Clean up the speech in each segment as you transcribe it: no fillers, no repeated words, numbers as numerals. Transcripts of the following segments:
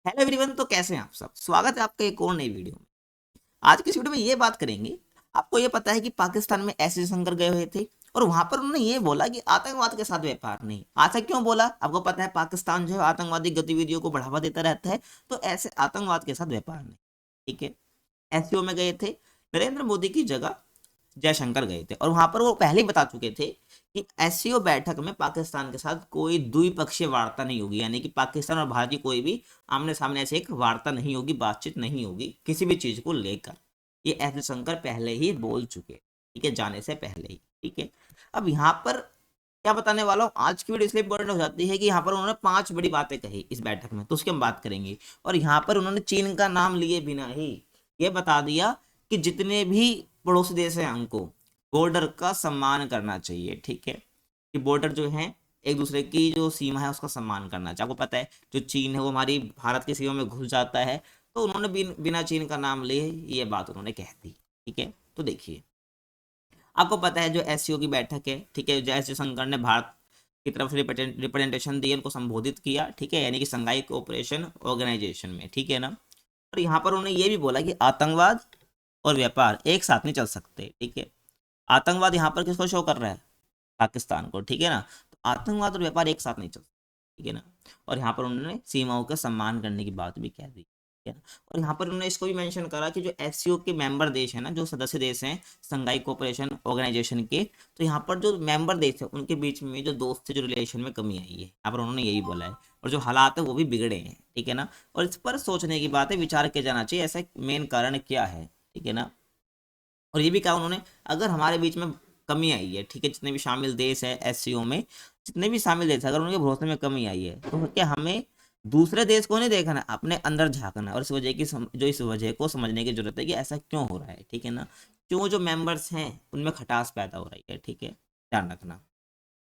Hello everyone. तो कैसे हैं आप सब? स्वागत है आपका एक और नई वीडियो में। आज की इस वीडियो में ये बात करेंगे। आपको ये पता है कि पाकिस्तान में एस जयशंकर गए हुए थे और वहां पर उन्होंने ये बोला कि आतंकवाद के साथ व्यापार नहीं। ऐसा क्यों बोला? आपको पता है पाकिस्तान जो है आतंकवादी गतिविधियों को बढ़ावा देता रहता है, तो ऐसे आतंकवाद के साथ व्यापार नहीं। ठीक है। एससीओ में गए थे, नरेंद्र मोदी की जगह जयशंकर गए थे और वहां पर वो पहले ही बता चुके थे कि एससीओ बैठक में पाकिस्तान के साथ कोई द्विपक्षीय वार्ता नहीं होगी, यानी कि पाकिस्तान और भारत की कोई भी आमने सामने ऐसे एक वार्ता नहीं होगी, बातचीत नहीं होगी किसी भी चीज को लेकर। ये एस जयशंकर पहले ही बोल चुके, ठीक है, जाने से पहले ही। ठीक है। अब यहाँ पर क्या बताने वाला हूँ, आज की वीडियो इसलिए इंपॉर्टेंट हो जाती है कि यहाँ पर उन्होंने 5 बड़ी बातें कही इस बैठक में, तो उसकी हम बात करेंगे। और यहाँ पर उन्होंने चीन का नाम लिए बिना ही ये बता दिया कि जितने भी पड़ोसी देश हैं हमको बॉर्डर का सम्मान करना चाहिए। ठीक है, कि बॉर्डर जो है एक दूसरे की जो सीमा है उसका सम्मान करना चाहिए। आपको पता है जो चीन है वो हमारी भारत की सीमा में घुस जाता है, तो उन्होंने बिना चीन का नाम लिए ये बात उन्होंने कह दी। ठीक है, तो देखिए, आपको पता है जो एससीओ की बैठक है, ठीक है, एस जयशंकर ने भारत की तरफ से रिप्रेजेंटेशन दी, उनको संबोधित किया, ठीक है, यानी कि संघाई कोऑपरेशन ऑर्गेनाइजेशन में। ठीक है ना। और यहाँ पर उन्होंने ये भी बोला कि आतंकवाद और व्यापार एक साथ नहीं चल सकते। ठीक है। आतंकवाद यहाँ पर किसको शो कर रहा है? पाकिस्तान को। ठीक है ना। तो आतंकवाद और व्यापार एक साथ नहीं चल सकते। ठीक है ना। और यहाँ पर उन्होंने सीमाओं का सम्मान करने की बात भी कह दी। ठीक है ना। और यहाँ पर उन्होंने इसको भी मेंशन करा कि जो एससीओ के मेंबर देश हैं ना, जो सदस्य देश हैं संघाई कोऑपरेशन ऑर्गेनाइजेशन के, तो यहाँ पर जो मेंबर देश है उनके बीच में जो दोस्ती जो रिलेशन में कमी आई है, यहाँ पर उन्होंने यही बोला है। और जो हालात है वो भी बिगड़े हैं। ठीक है ना। और इस पर सोचने की बात है, विचार किया जाना चाहिए ऐसा मेन कारण क्या है। ठीक है ना। और ये भी कहा उन्होंने, अगर हमारे बीच में कमी आई है, ठीक है, जितने भी शामिल देश है एससीओ में, जितने भी शामिल देश है, अगर उनके भरोसे में कमी आई है तो क्या हमें दूसरे देश को नहीं देखना, अपने अंदर झांकना। और इस वजह की जो इस वजह को समझने की जरूरत है कि ऐसा क्यों हो रहा है। ठीक है ना। क्यों जो मेंबर्स हैं उनमें खटास पैदा हो रही है। ठीक है, ध्यान रखना।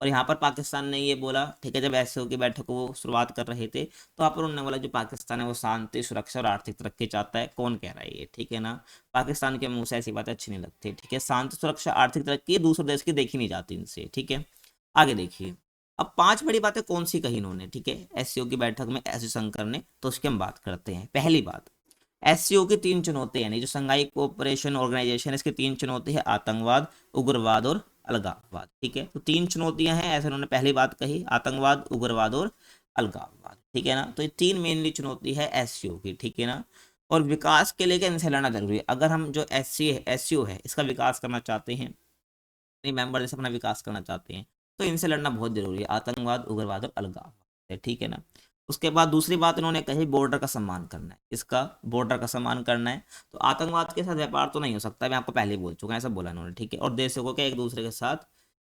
और यहाँ पर पाकिस्तान ने ये बोला, ठीक है, जब एससीओ की बैठक को वो शुरुआत कर रहे थे तो यहाँ पर उन्होंने बोला जो पाकिस्तान है वो शांति सुरक्षा और आर्थिक तरक्की चाहता है। कौन कह रहा है ये? ठीक है ना। पाकिस्तान के मुंह से ऐसी बातें अच्छी नहीं लगती। ठीक है, शांति सुरक्षा आर्थिक तरक्की दूसरे देश की देखी नहीं जाती इनसे। ठीक है, आगे देखिए। अब 5 बड़ी बातें कौन सी कही इन्होंने, ठीक है, एससीओ की बैठक में एस जयशंकर ने, तो उसकी हम बात करते हैं। पहली बात, एससीओ की 3 चुनौती, यानी जो संघाई कोऑपरेशन ऑर्गेनाइजेशन है इसकी 3 चुनौती है, आतंकवाद, उग्रवाद और अलगाववाद। ठीक है, तो 3 चुनौतियां हैं ऐसे उन्होंने पहली बात कही, आतंकवाद, उग्रवाद और अलगाववाद। ठीक है ना। तो ये 3 मेनली चुनौती है एससीओ की। ठीक है ना। और विकास के लिए इनसे लड़ना जरूरी है। अगर हम जो एससीओ है इसका विकास करना चाहते हैं, मेंबर जैसे अपना विकास करना चाहते हैं, तो इनसे लड़ना बहुत जरूरी है, आतंकवाद, उग्रवाद और अलगाववाद। ठीक है ना। उसके बाद दूसरी बात इन्होंने कही, बॉर्डर का सम्मान करना है। इसका बॉर्डर का सम्मान करना है, तो आतंकवाद के साथ व्यापार तो नहीं हो सकता, मैं आपको पहले ही बोल चुका हूं, ऐसा बोला इन्होंने। ठीक है। और देशों को क्या एक दूसरे के साथ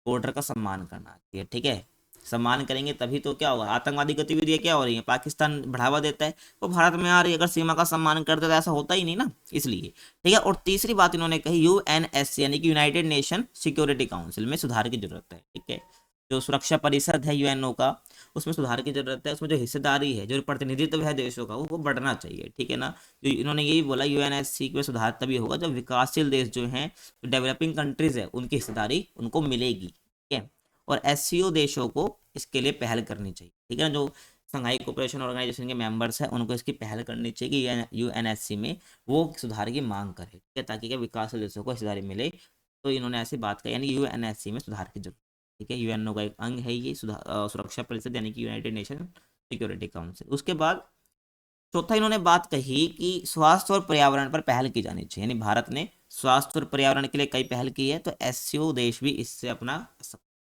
बॉर्डर का सम्मान करना चाहिए। ठीक है, सम्मान करेंगे तभी तो क्या होगा, आतंकवादी गतिविधियां क्या हो रही है, पाकिस्तान बढ़ावा देता है, वो भारत में आ रही है, अगर सीमा का सम्मान करते तो ऐसा होता ही नहीं ना, इसलिए। ठीक है। और तीसरी बात इन्होंने कही, यूएनएससी यानी कि यूनाइटेड नेशन सिक्योरिटी काउंसिल में सुधार की जरूरत है। ठीक है, जो सुरक्षा परिषद है यूएनओ का, उसमें सुधार की जरूरत है। उसमें जो हिस्सेदारी है, जो प्रतिनिधित्व है देशों का, वो बढ़ना चाहिए। ठीक है ना। जो इन्होंने यही बोला, यूएनएससी में सुधार तभी होगा जब विकासशील देश जो हैं, डेवलपिंग कंट्रीज है, उनकी हिस्सेदारी उनको मिलेगी। ठीक है। और एससीओ देशों को इसके लिए पहल करनी चाहिए। ठीक है ना। जो संघाई कोऑपरेशन ऑर्गेनाइजेशन के मेंबर्स हैं उनको इसकी पहल करनी चाहिए कि यूएनएससी में वो सुधार की मांग करे। ठीक है, ताकि क्या विकासशील देशों को हिस्सेदारी मिले। तो इन्होंने ऐसी बात कही, यानी यूएनएससी में सुधार की जरूरत। ठीक है, यूएनओ का एक अंग है ये सुरक्षा परिषद, यानी कि यूनाइटेड नेशन सिक्योरिटी काउंसिल। उसके बाद चौथा इन्होंने बात कही कि स्वास्थ्य और पर्यावरण पर पहल की जानी चाहिए, यानी भारत ने स्वास्थ्य और पर्यावरण के लिए कई पहल की है, तो एससीओ देश भी इससे अपना।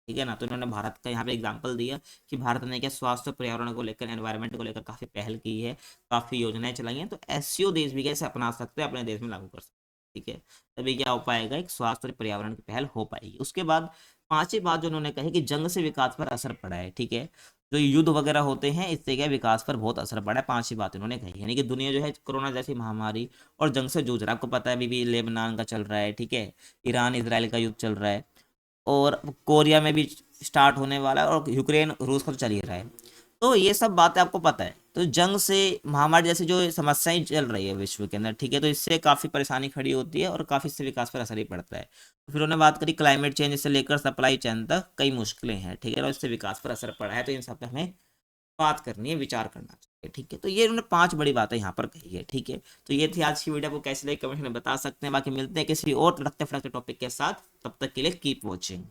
ठीक है ना। तो इन्होंने भारत का यहाँ पे एग्जांपल दिया कि भारत ने क्या स्वास्थ्य और पर्यावरण को लेकर, एनवायरनमेंट को लेकर काफी पहल की है, काफी योजनाएं चलाई हैं, तो एससीओ देश भी कैसे अपना सकते हैं, अपने देश में लागू कर सकते हैं। ठीक है, तभी क्या हो पाएगा, एक स्वास्थ्य और पर्यावरण की पहल हो पाएगी। उसके बाद पांचवी बात जो उन्होंने कही कि जंग से विकास पर असर पड़ा है। ठीक है, जो युद्ध वगैरह होते हैं इससे क्या विकास पर बहुत असर पड़ा है, पांचवी बात इन्होंने कही, यानी कि दुनिया जो है कोरोना जैसी महामारी और जंग से जूझ रहा है। आपको पता है अभी भी लेबनान का चल रहा है, ठीक है, ईरान इसराइल का युद्ध चल रहा है, और कोरिया में भी स्टार्ट होने वाला है, और यूक्रेन रूस का तो चल ही रहा है। तो ये सब बातें आपको पता है। तो जंग से, महामारी जैसी जो समस्याएं चल रही है विश्व के अंदर, ठीक है, तो इससे काफ़ी परेशानी खड़ी होती है और काफ़ी इससे विकास पर असर ही पड़ता है। तो फिर उन्होंने बात करी क्लाइमेट चेंज से लेकर सप्लाई चेन तक कई मुश्किलें हैं। ठीक है, और इससे विकास पर असर पड़ा है, तो इन सब पे हमें बात करनी है, विचार करना चाहिए। ठीक है, तो ये उन्होंने 5 बड़ी बातें यहाँ पर कही है। ठीक है, तो ये थी आज की वीडियो, को कैसे लगी कमेंट में बता सकते हैं। बाकी मिलते हैं किसी और तड़कते फड़कते टॉपिक के साथ, तब तक के लिए कीप वॉचिंग।